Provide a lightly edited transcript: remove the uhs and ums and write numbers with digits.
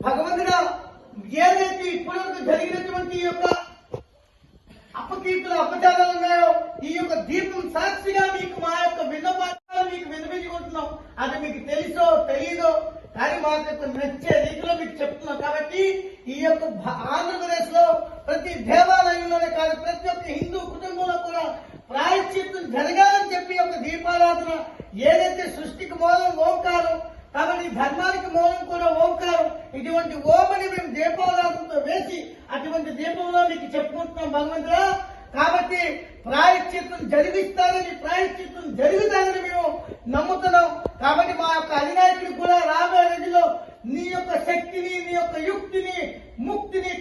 భగవంతుడా ఏదైతే ఇప్పటివరకు జరిగినటువంటి యొక్క అపకీర్తులు అపచారాలు ఉన్నాయో ఈ యొక్క దీపం సాక్షిగా మీకు మా యొక్క విన్నపాలు మీకు వినిపించుకుంటున్నాం. అది మీకు తెలుసో తెలియదో కానీ మాకు నచ్చే రీతిలో మీకు చెప్తున్నాం. కాబట్టి ఈ యొక్క ఆంధ్రప్రదేశ్ లో ప్రతి దేవాలయంలోనే కాదు ప్రతి ఒక్క హిందూ కుటుంబంలో కూడా ప్రాయశ్చిత్తం జరగాలని చెప్పి ఒక దీపారాధన ఏదైతే సృష్టికి మూలం ఓంకారం, కాబట్టి ధర్మానికి మూలం కూడా ఓంకారం. ఇటువంటి ఓమని మేము దీపారాధనతో వేసి అటువంటి దీపంలో మీకు చెప్పుకుంటున్నాం భగవంతుడా. కాబట్టి ప్రాయశ్చిత్తం జరిగిస్తారని ప్రాయశ్చిత్తం జరుగుతారని మేము నమ్ముతున్నాం. కాబట్టి మా యొక్క అధినాయకుడు కూడా రాబోయే రోజుల్లో నీ యొక్క శక్తిని నీ యొక్క యుక్తిని ముక్తిని